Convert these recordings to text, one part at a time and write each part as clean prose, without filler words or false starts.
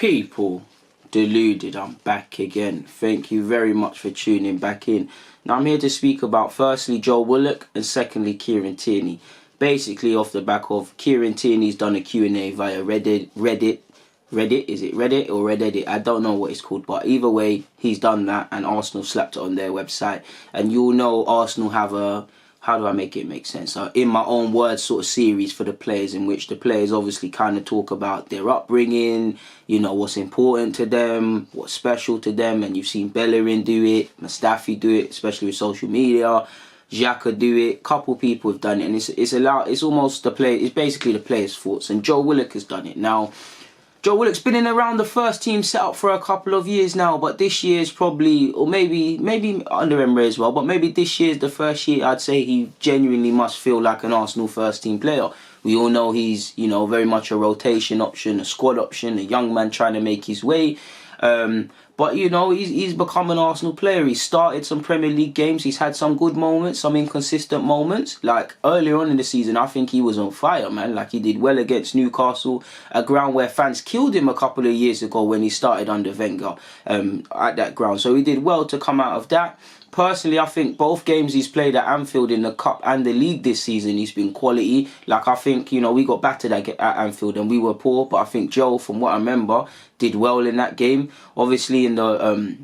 People, Deluded, I'm back again. Thank you very much for tuning back in. Now I'm here to speak about firstly Joe Willock and secondly Kieran Tierney. Basically off the back of Kieran Tierney's done a Q&A via Reddit, is it Reddit or Reddit? I don't know what it's called, but either way he's done that and Arsenal slapped it on their website. And you'll know Arsenal have a, how do I make it make sense? In my own words sort of series for the players, in which the players obviously kind of talk about their upbringing, you know, what's important to them, what's special to them. And you've seen Bellerin do it, Mustafi do it, especially with social media. Xhaka do it, couple people have done it, and it's almost the play. It's basically the players' thoughts. And Joe Willock has done it now. Joe Willock's been in around the first team setup for a couple of years now, but this year's probably, or maybe under Emery as well, but maybe this year's the first year I'd say he genuinely must feel like an Arsenal first team player. We all know he's, you know, very much a rotation option, a squad option, a young man trying to make his way. But, you know, he's become an Arsenal player. He's started some Premier League games. He's had some good moments, some inconsistent moments. Like, earlier on in the season, I think he was on fire, man. Like, he did well against Newcastle, a ground where fans killed him a couple of years ago when he started under Wenger at that ground. So he did well to come out of that. Personally, I think both games he's played at Anfield in the Cup and the League this season, he's been quality. Like, I think, you know, we got battered at Anfield and we were poor, but I think Joe, from what I remember, did well in that game. Obviously, in the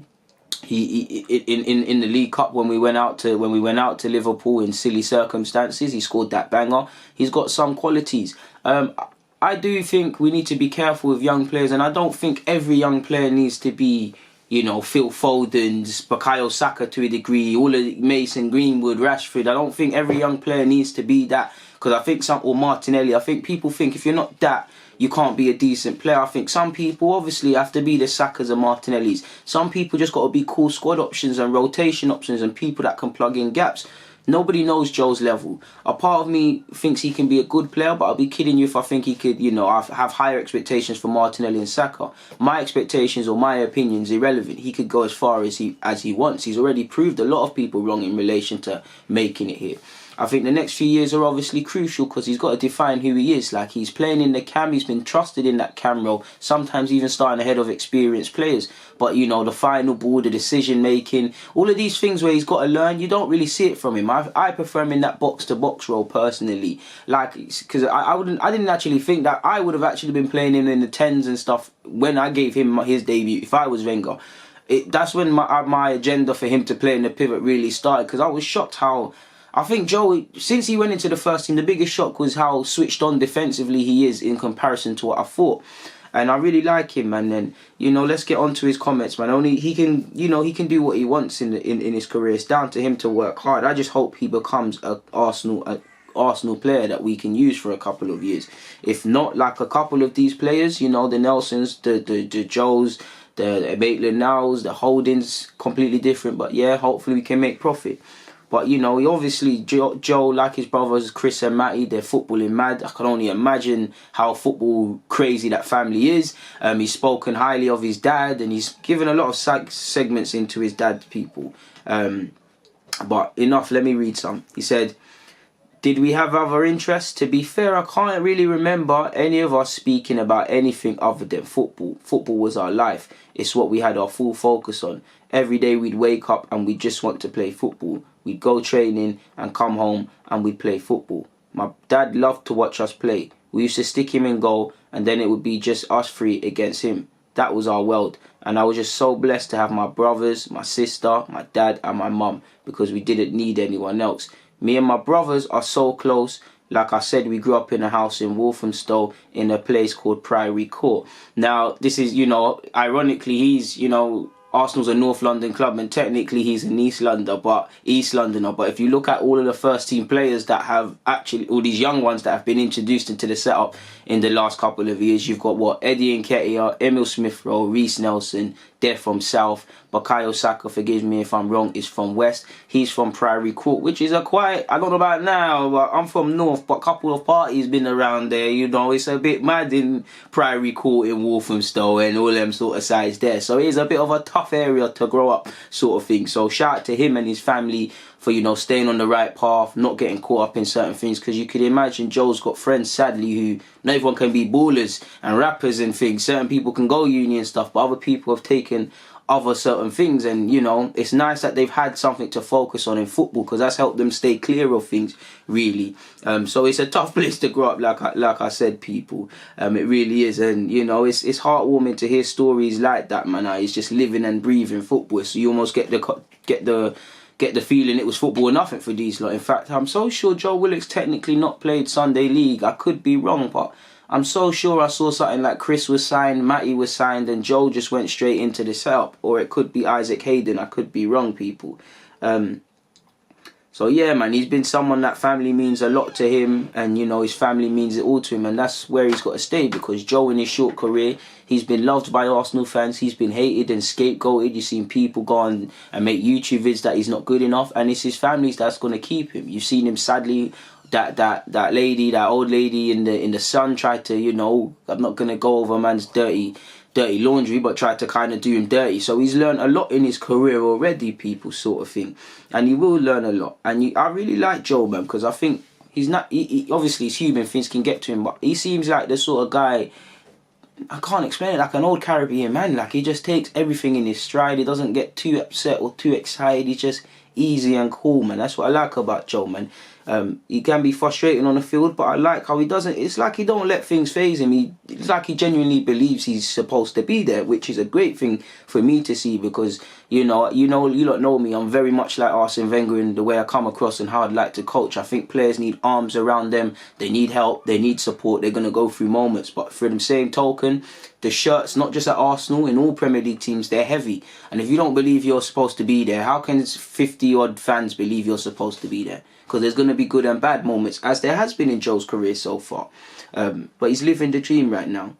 in the League Cup when we went out to Liverpool in silly circumstances, he scored that banger. He's got some qualities. I do think we need to be careful with young players, and I don't think every young player needs to be, you know, Phil Foden's, Bukayo Saka to a degree, all of Mason Greenwood, Rashford. I don't think every young player needs to be that, because I think or Martinelli, I think people think if you're not that, you can't be a decent player. I think some people obviously have to be the Sakas and Martinellis. Some people just got to be cool squad options and rotation options and people that can plug in gaps. Nobody knows Joe's level. A part of me thinks he can be a good player, but I'll be kidding you if I think he could, you know, have higher expectations for Martinelli and Saka. My expectations or my opinion's irrelevant. He could go as far as he wants. He's already proved a lot of people wrong in relation to making it here. I think the next few years are obviously crucial because he's got to define who he is. Like, he's playing in the cam, he's been trusted in that cam role, sometimes even starting ahead of experienced players. But, you know, the final ball, the decision making, all of these things where he's got to learn, you don't really see it from him. I prefer him in that box-to-box role personally. Like, because I didn't actually think that I would have actually been playing him in the 10s and stuff when I gave him his debut, if I was Wenger. That's when my agenda for him to play in the pivot really started, because I was shocked how... I think Joe, since he went into the first team, the biggest shock was how switched on defensively he is in comparison to what I thought. And I really like him, man. And, you know, let's get on to his comments, man. Only he can, you know, he can do what he wants in his career. It's down to him to work hard. I just hope he becomes an Arsenal player that we can use for a couple of years. If not, like a couple of these players, you know, the Nelsons, the Joes, the Maitland-Niles, the Holdings, completely different. But yeah, hopefully we can make profit. But, you know, he obviously, Joe, like his brothers, Chris and Matty, they're footballing mad. I can only imagine how football crazy that family is. He's spoken highly of his dad, and he's given a lot of segments into his dad's people. But enough, let me read some. He said, "Did we have other interests? To be fair, I can't really remember any of us speaking about anything other than football. Football was our life. It's what we had our full focus on. Every day we'd wake up and we'd just want to play football. We'd go training and come home and we'd play football. My dad loved to watch us play. We used to stick him in goal and then it would be just us three against him. That was our world. And I was just so blessed to have my brothers, my sister, my dad and my mum, because we didn't need anyone else. Me and my brothers are so close. Like I said, we grew up in a house in Walthamstow in a place called Priory Court." Now, this is, you know, ironically, he's, you know, Arsenal's a North London club and technically he's an East Londoner, but if you look at all of the first team players that have actually, all these young ones that have been introduced into the setup in the last couple of years, you've got what, Eddie Nketiah, Emil Smith-Rowe, Reece Nelson, they're from South. Bukayo Saka, forgive me if I'm wrong, is from West. He's from Priory Court, which is a quite, I don't know about now, but I'm from North, but a couple of parties been around there, you know, it's a bit mad in Priory Court in Walthamstow and all them sort of sides there. So it is a bit of a tough area to grow up sort of thing. So shout out to him and his family. staying on the right path, not getting caught up in certain things. Because you could imagine Joe's got friends, sadly, who not everyone can be ballers and rappers and things. Certain people can go uni and stuff, but other people have taken other certain things, and it's nice that they've had something to focus on in football, because that's helped them stay clear of things, really. So it's a tough place to grow up, like I said, people. It really is, and it's heartwarming to hear stories like that, man. It's just living and breathing football, so you almost get the feeling it was football or nothing for these lot. In fact, I'm so sure Joe Willock's technically not played Sunday League. I could be wrong, but I'm so sure I saw something like Chris was signed, Matty was signed, and Joe just went straight into the setup. Or it could be Isaac Hayden. I could be wrong, people. So yeah, man, he's been someone that family means a lot to him, and his family means it all to him, and that's where he's got to stay, because Joe, in his short career, he's been loved by Arsenal fans, he's been hated and scapegoated. You've seen people go on and make YouTube vids that he's not good enough, and it's his family that's going to keep him. You've seen him, sadly, that old lady in the sun tried to, I'm not going to go over a man's dirty laundry, but tried to kind of do him dirty. So he's learned a lot in his career already, people, sort of thing, and he will learn a lot. And I really like Joe, man, because I think he's not, he obviously he's human, things can get to him, but he seems like the sort of guy, I can't explain it, like an old Caribbean man. Like, he just takes everything in his stride. He doesn't get too upset or too excited. He's just easy and cool, man. That's what I like about Joe, man. He can be frustrating on the field, but I like how he doesn't. It's like he don't let things faze him. It's like he genuinely believes he's supposed to be there, which is a great thing for me to see, because you lot know me. I'm very much like Arsene Wenger in the way I come across and how I'd like to coach. I think players need arms around them. They need help. They need support. They're gonna go through moments, but for the same token, the shirts, not just at Arsenal, in all Premier League teams, they're heavy. And if you don't believe you're supposed to be there, how can 50 odd fans believe you're supposed to be there? Because there's going to be good and bad moments, as there has been in Joe's career so far. But he's living the dream right now.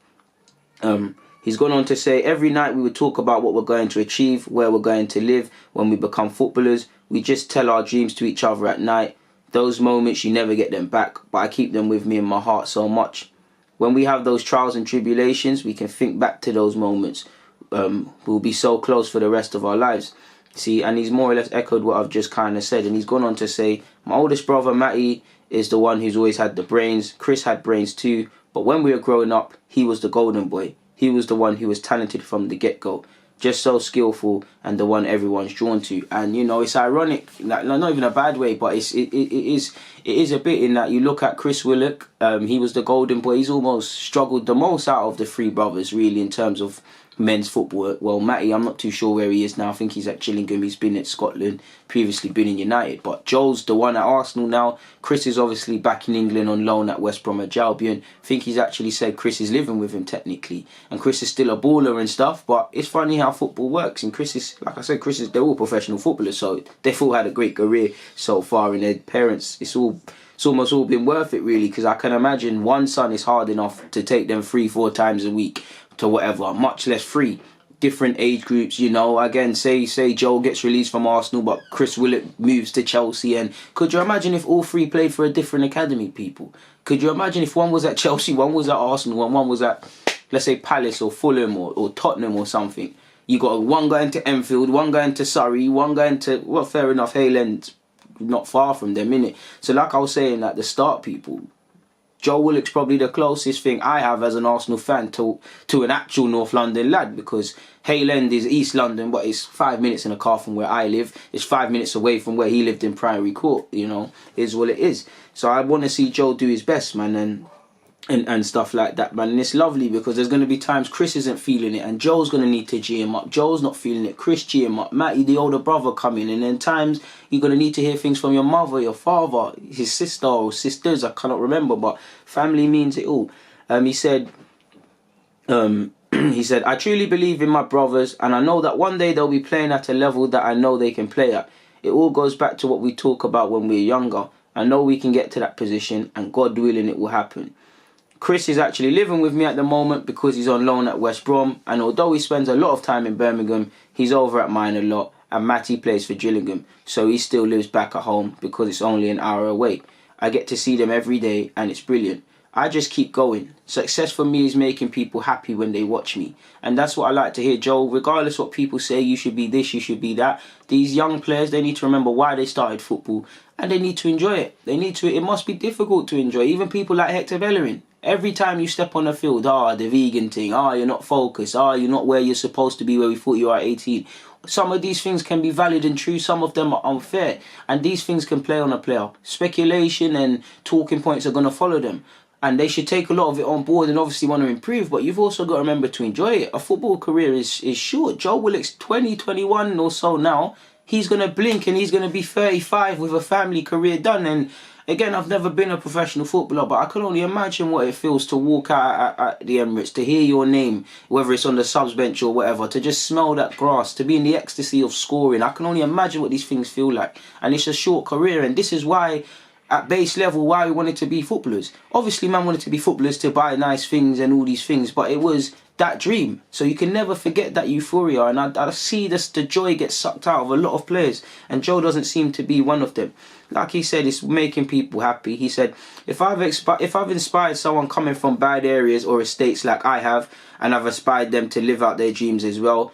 He's gone on to say, every night we would talk about what we're going to achieve, where we're going to live when we become footballers. We just tell our dreams to each other at night. Those moments, you never get them back, but I keep them with me in my heart so much. When we have those trials and tribulations, we can think back to those moments. We'll be so close for the rest of our lives. See, and he's more or less echoed what I've just kind of said. And he's gone on to say, my oldest brother, Matty, is the one who's always had the brains. Chris had brains too. But when we were growing up, he was the golden boy. He was the one who was talented from the get-go. Just so skillful, and the one everyone's drawn to. And, it's ironic, like, not even a bad way, but it is a bit in that you look at Chris Willock. He was the golden boy. He's almost struggled the most out of the three brothers, really, in terms of men's football. Well, Matty, I'm not too sure where he is now. I think he's at Gillingham. He's been at Scotland, previously been in United. But Joel's the one at Arsenal now. Chris is obviously back in England on loan at West Bromwich Albion. I think he's actually said Chris is living with him technically. And Chris is still a baller and stuff. But it's funny how football works. And Chris is, like I said, they're all professional footballers. So they've all had a great career so far. And their parents, it's almost all been worth it, really. Because I can imagine one son is hard enough to take them 3-4 times a week to whatever, much less 3 different age groups. Again, say Joel gets released from Arsenal, but Chris Willock moves to Chelsea, and could you imagine if all 3 played for a different academy, people? Could you imagine if one was at Chelsea, one was at Arsenal, and one was at, let's say, Palace or Fulham or Tottenham or something? You got one going to Enfield, one going to Surrey, one going to, well, fair enough, Hayland's not far from them, innit? So like I was saying at the start, people, Joe Willock's probably the closest thing I have as an Arsenal fan to an actual North London lad, because Hayland is East London, but it's 5 minutes in a car from where I live. It's 5 minutes away from where he lived in Priory Court, is what it is. So I want to see Joe do his best, man, and stuff like that, man. And it's lovely because there's going to be times Chris isn't feeling it and Joe's going to need to G him up. Joe's not feeling it, Chris G him up. Matty, the older brother, come in. And then times you're going to need to hear things from your mother, your father, his sister or sisters, I cannot remember, but family means it all. He said, I truly believe in my brothers, and I know that one day they'll be playing at a level that I know they can play at. It all goes back to what we talk about when we're younger. I know we can get to that position, and God willing, it will happen. Chris is actually living with me at the moment because he's on loan at West Brom, and although he spends a lot of time in Birmingham, he's over at mine a lot, and Matty plays for Gillingham, so he still lives back at home because it's only an hour away. I get to see them every day, and it's brilliant. I just keep going. Success for me is making people happy when they watch me. And that's what I like to hear, Joe. Regardless what people say, you should be this, you should be that. These young players, they need to remember why they started football. And they need to enjoy it. It must be difficult to enjoy. Even people like Hector Bellerin. Every time you step on the field, the vegan thing, you're not focused, you're not where you're supposed to be, where we thought you are at 18. Some of these things can be valid and true, some of them are unfair. And these things can play on a player. Speculation and talking points are going to follow them. And they should take a lot of it on board and obviously want to improve. But you've also got to remember to enjoy it. A football career is short. Joe Willock's 20, 21 or so now. He's going to blink and he's going to be 35 with a family career done. And again, I've never been a professional footballer, but I can only imagine what it feels to walk out at the Emirates, to hear your name, whether it's on the subs bench or whatever, to just smell that grass, to be in the ecstasy of scoring. I can only imagine what these things feel like. And it's a short career, and this is why, at base level, why we wanted to be footballers. Obviously, man wanted to be footballers to buy nice things and all these things, but it was that dream. So you can never forget that euphoria, and I see this, the joy gets sucked out of a lot of players, and Joe doesn't seem to be one of them. Like he said, it's making people happy. He said, if I've inspired someone coming from bad areas or estates like I have, and I've inspired them to live out their dreams as well,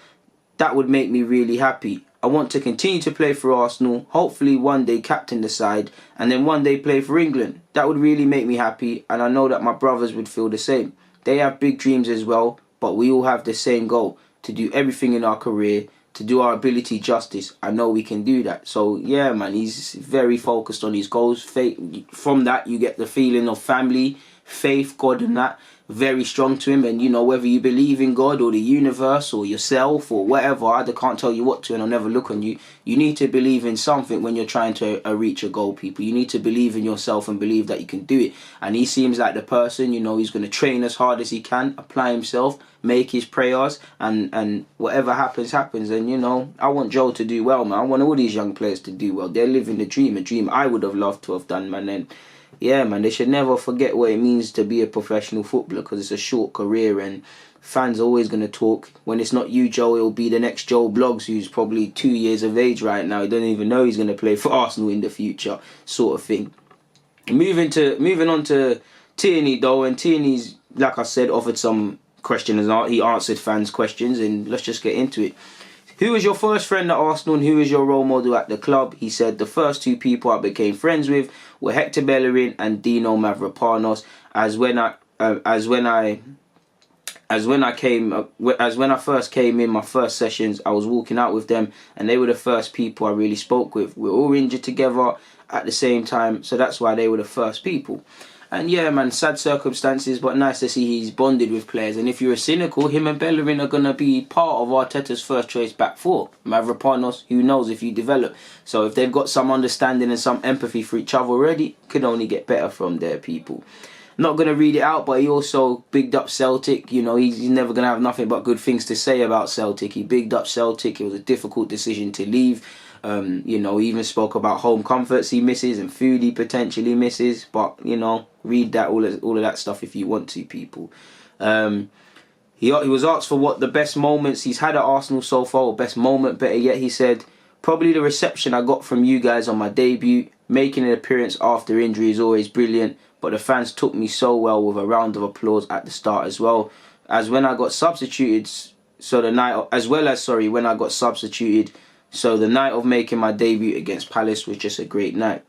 that would make me really happy. I want to continue to play for Arsenal, hopefully one day captain the side, and then one day play for England. That would really make me happy, and I know that my brothers would feel the same. They have big dreams as well, but we all have the same goal, to do everything in our career, to do our ability justice. I know we can do that. So yeah, man, he's very focused on his goals. From that, you get the feeling of family, faith, God, and that very strong to him. And you know, whether you believe in God or the universe or yourself or whatever, I can't tell you what to, and I'll never look on you. You need to believe in something when you're trying to reach a goal, people. You need to believe in yourself and believe that you can do it. And he seems like the person, you know, he's going to train as hard as he can, apply himself, make his prayers, and whatever happens. And you know, I want Joe to do well, man. I want all these young players to do well. They're living the dream, a dream I would have loved to have done, man. And yeah, man, they should never forget what it means to be a professional footballer, because it's a short career and fans are always going to talk. When it's not you, Joe, it'll be the next Joe Bloggs, who's probably 2 years of age right now. He doesn't even know he's going to play for Arsenal in the future, sort of thing. Moving on to Tierney, though, and Tierney's, like I said, offered some questions. He answered fans' questions, and let's just get into it. Who was your first friend at Arsenal and who was your role model at the club? He said the first two people I became friends with were Hector Bellerin and Dino Mavropanos. As when I first came in my first sessions, I was walking out with them, and they were the first people I really spoke with. We were all injured together at the same time, so that's why they were the first people. And yeah, man, sad circumstances, but nice to see he's bonded with players. And if you're cynical, him and Bellerin are going to be part of Arteta's first choice back four. Mavropanos, who knows if you develop. So if they've got some understanding and some empathy for each other already, could only get better from there, people. Not going to read it out, but he also bigged up Celtic. You know, he's never going to have nothing but good things to say about Celtic. He bigged up Celtic. It was a difficult decision to leave. You know, he even spoke about home comforts he misses and food he potentially misses. But, you know, read that all of that stuff if you want to, people. He was asked for what the best moments he's had at Arsenal so far, or best moment, better yet. He said, probably the reception I got from you guys on my debut. Making an appearance after injury is always brilliant, but the fans took me so well with a round of applause at the start as well. When I got substituted, so the night of making my debut against Palace was just a great night.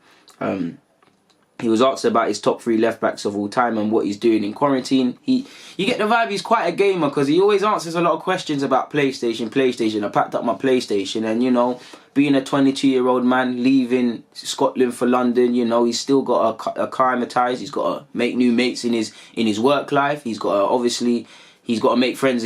He was asked about his top 3 left backs of all time and what he's doing in quarantine. You get the vibe he's quite a gamer, because he always answers a lot of questions about PlayStation. I packed up my PlayStation, and you know, being a 22-year-old man leaving Scotland for London, you know, he's still got to acclimatise. He's got to make new mates in his work life. He's got to He's got to make friends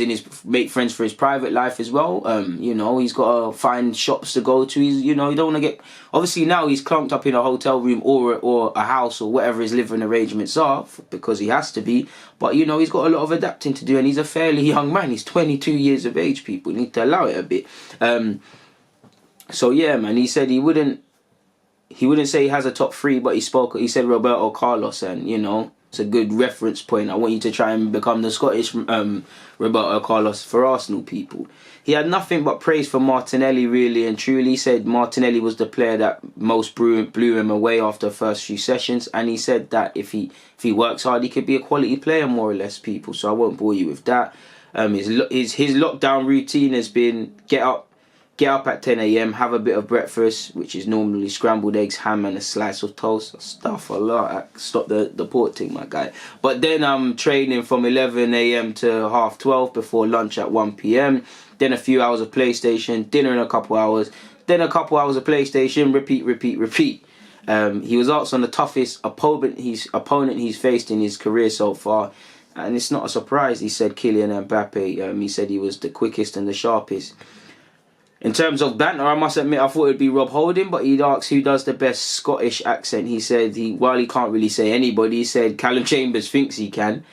for his private life as well. You know, he's got to find shops to go to. You don't want to get. Obviously now he's clunked up in a hotel room or a house or whatever his living arrangements are, because he has to be. But you know, he's got a lot of adapting to do, and he's a fairly young man. He's 22 years of age. People need to allow it a bit. So yeah, man. He said he wouldn't say he has a top 3, but he said Roberto Carlos, and you know, It's a good reference point. I want you to try and become the Scottish Roberto Carlos for Arsenal people. He had nothing but praise for Martinelli, really and truly. He said Martinelli was the player that most blew him away after the first few sessions, and he said that if he works hard, he could be a quality player, more or less, people. So I won't bore you with that. His lockdown routine has been get up at 10 a.m, have a bit of breakfast, which is normally scrambled eggs, ham and a slice of toast. Stuff a lot. Stop the port thing, my guy. But then I'm training from 11 a.m. to 12:30 before lunch at 1 p.m. Then a few hours of PlayStation, dinner in a couple hours, then a couple hours of PlayStation, repeat. He was asked on the toughest opponent he's faced in his career so far, and it's not a surprise. He said Kylian Mbappe. He said he was the quickest and the sharpest. In terms of banter, I must admit, I thought it'd be Rob Holding, but he'd asked who does the best Scottish accent. He said while he can't really say anybody, he said Callum Chambers thinks he can.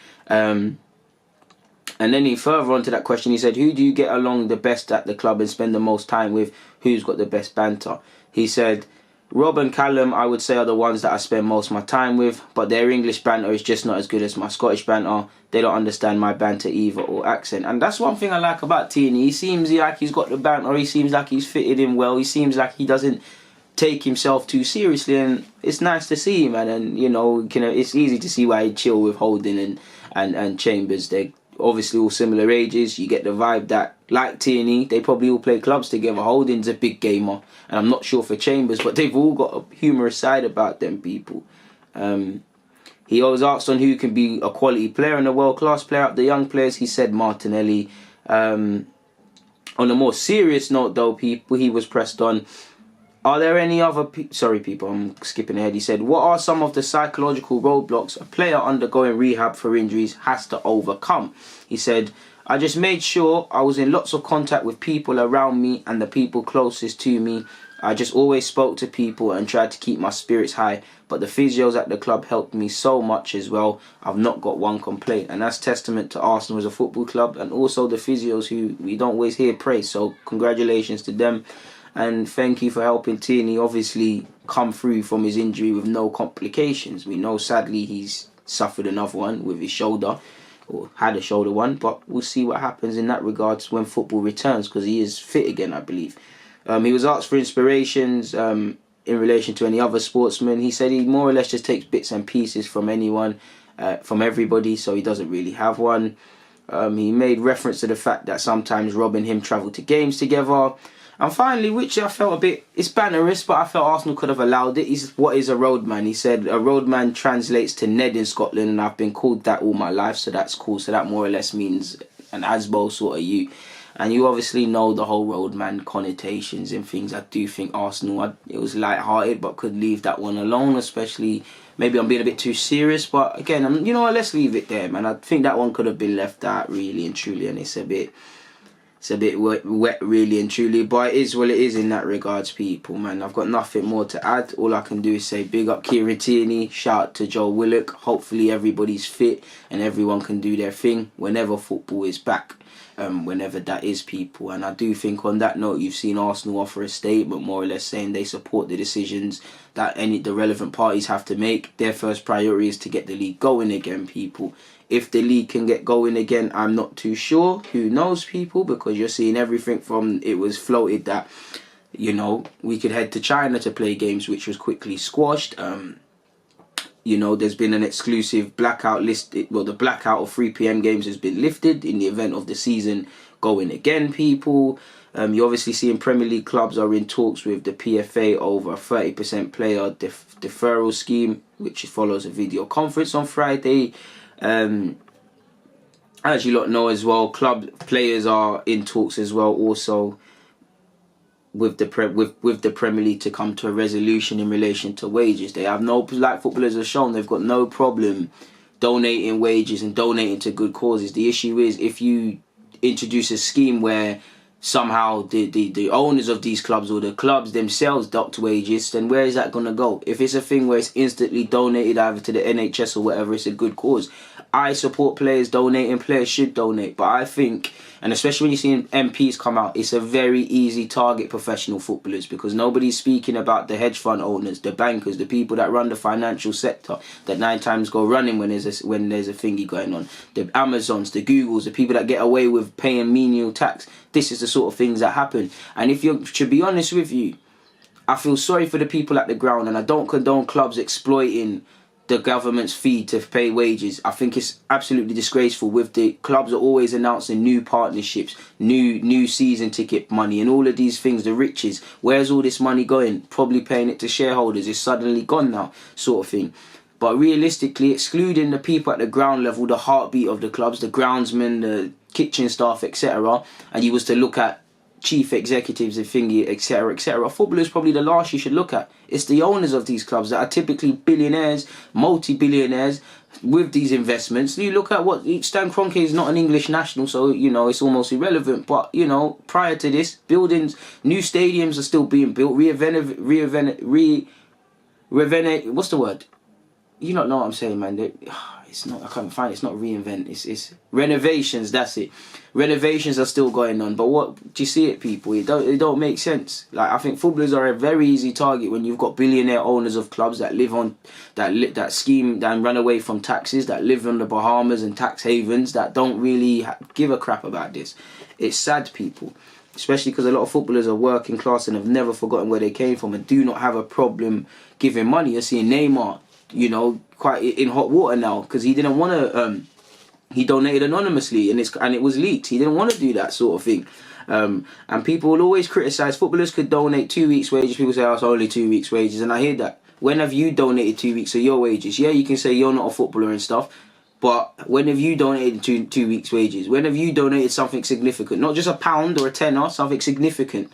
And then he further on to that question, he said, who do you get along the best at the club and spend the most time with? Who's got the best banter? He said, Rob and Callum, I would say, are the ones that I spend most of my time with, but their English banter is just not as good as my Scottish banter. They don't understand my banter either, or accent. And that's one thing I like about Tierney. He seems like he's got the banter. He seems like he's fitted in well. He seems like he doesn't take himself too seriously, and it's nice to see, man. And it's easy to see why he'd chill with Holding and Chambers. They're obviously all similar ages. You get the vibe that, like Tierney, they probably all play clubs together. Holding's a big gamer, and I'm not sure for Chambers, but they've all got a humorous side about them, people. He was asked on who can be a quality player and a world-class player out of the young players. He said Martinelli. On a more serious note, though, people, he was pressed on, are there any other... people, I'm skipping ahead. He said, what are some of the psychological roadblocks a player undergoing rehab for injuries has to overcome? He said, I just made sure I was in lots of contact with people around me and the people closest to me. I just always spoke to people and tried to keep my spirits high. But the physios at the club helped me so much as well. I've not got one complaint. And that's testament to Arsenal as a football club, and also the physios who we don't always hear praise. So congratulations to them. And thank you for helping Tierney obviously come through from his injury with no complications. We know sadly he's suffered another one with his shoulder, or had a shoulder one, but we'll see what happens in that regards when football returns, because he is fit again, I believe. He was asked for inspirations in relation to any other sportsman. He said he more or less just takes bits and pieces from anyone, from everybody, so he doesn't really have one. He made reference to the fact that sometimes Rob and him travel to games together. And finally, which I felt it's bannerist, but I felt Arsenal could have allowed it. What is a roadman? He said a roadman translates to Ned in Scotland, and I've been called that all my life, so that's cool. So that more or less means an Asbo sort of you. And you obviously know the whole roadman connotations and things. I do think Arsenal, it was light-hearted, but could leave that one alone, especially maybe I'm being a bit too serious. But again, let's leave it there, man. I think that one could have been left out, really and truly, and it's a bit wet, really and truly, but it is what it is in that regards, people, man. I've got nothing more to add. All I can do is say big up Kieran Tierney, shout out to Joe Willock. Hopefully everybody's fit and everyone can do their thing whenever football is back, whenever that is, people. And I do think on that note, you've seen Arsenal offer a statement more or less saying they support the decisions that the relevant parties have to make. Their first priority is to get the league going again, people. If the league can get going again, I'm not too sure. Who knows, people? Because you're seeing everything from, it was floated that, we could head to China to play games, which was quickly squashed. There's been an exclusive blackout list. The blackout of 3 p.m. games has been lifted in the event of the season going again, people. You're obviously seeing Premier League clubs are in talks with the PFA over a 30% player deferral scheme, which follows a video conference on Friday. As you lot know as well, club players are in talks as well, also with the Premier League to come to a resolution in relation to wages. They have like footballers have shown, they've got no problem donating wages and donating to good causes. The issue is if you introduce a scheme where somehow the owners of these clubs or the clubs themselves docked wages, then where is that going to go? If it's a thing where it's instantly donated either to the NHS or whatever, it's a good cause. I support players donating, players should donate, but I think, and especially when you see MPs come out, it's a very easy target professional footballers, because nobody's speaking about the hedge fund owners, the bankers, the people that run the financial sector that 9 times go running when there's a thingy going on, the Amazons, the Googles, the people that get away with paying menial tax. This is the sort of things that happen. And if you, to be honest with you, I feel sorry for the people at the ground, and I don't condone clubs exploiting the government's fee to pay wages. I think it's absolutely disgraceful. With the clubs are always announcing new partnerships, new season ticket money, and all of these things, the riches. Where's all this money going? Probably paying it to shareholders. It's suddenly gone now, sort of thing. But realistically, excluding the people at the ground level, the heartbeat of the clubs, the groundsmen, the kitchen staff, etc., and you was to look at chief executives and thingy, etc., etc., football is probably the last you should look at. It's the owners of these clubs that are typically billionaires, multi-billionaires with these investments. You look at what Stan Kroenke is not an English national, so you know it's almost irrelevant. But you know, prior to this, buildings, new stadiums are still being built. What's the word? You don't know what I'm saying, man. It's not. I can't find it. It's not reinvent. It's renovations. That's it. Renovations are still going on. But what do you see it, people? It don't make sense. Like, I think footballers are a very easy target when you've got billionaire owners of clubs that live on that scheme and run away from taxes, that live on the Bahamas and tax havens, that don't really give a crap about this. It's sad, people. Especially because a lot of footballers are working class and have never forgotten where they came from and do not have a problem giving money. You're seeing Neymar, you know, quite in hot water now because he didn't want to. He donated anonymously and it was leaked. He didn't want to do that sort of thing. And people will always criticise footballers could donate 2 weeks' wages. People say, oh, it's only 2 weeks' wages, and I hear that. When have you donated 2 weeks of your wages? Yeah, you can say you're not a footballer and stuff, but when have you donated 2 weeks' wages? When have you donated something significant? Not just a pound or a tenner, something significant.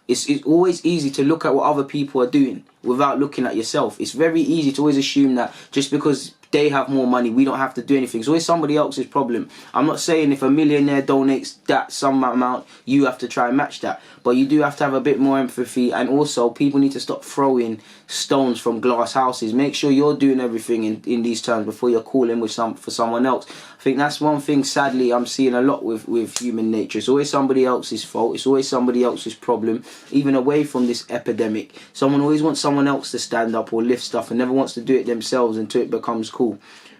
It's always easy to look at what other people are doing without looking at yourself. It's very easy to always assume that just because they have more money, we don't have to do anything. It's always somebody else's problem. I'm not saying if a millionaire donates that some amount, you have to try and match that. But you do have to have a bit more empathy. And also, people need to stop throwing stones from glass houses. Make sure you're doing everything in these terms before you're calling for someone else. I think that's one thing, sadly, I'm seeing a lot with human nature. It's always somebody else's fault. It's always somebody else's problem. Even away from this epidemic, someone always wants someone else to stand up or lift stuff and never wants to do it themselves until it becomes cool.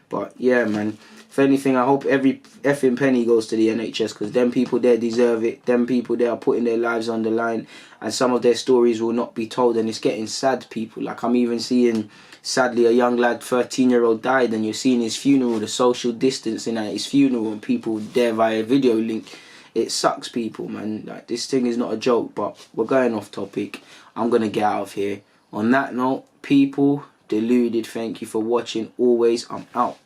But yeah, man, if anything, I hope every effing penny goes to the NHS, because them people there deserve it. Them people there are putting their lives on the line, and some of their stories will not be told, and it's getting sad, people. Like, I'm even seeing, sadly, a young lad, 13-year-old, died, and you're seeing his funeral, the social distancing at his funeral, and people there via video link. It sucks, people, man. Like, this thing is not a joke, but we're going off topic. I'm going to get out of here. On that note, people, Deluded, thank you for watching. Always, I'm out.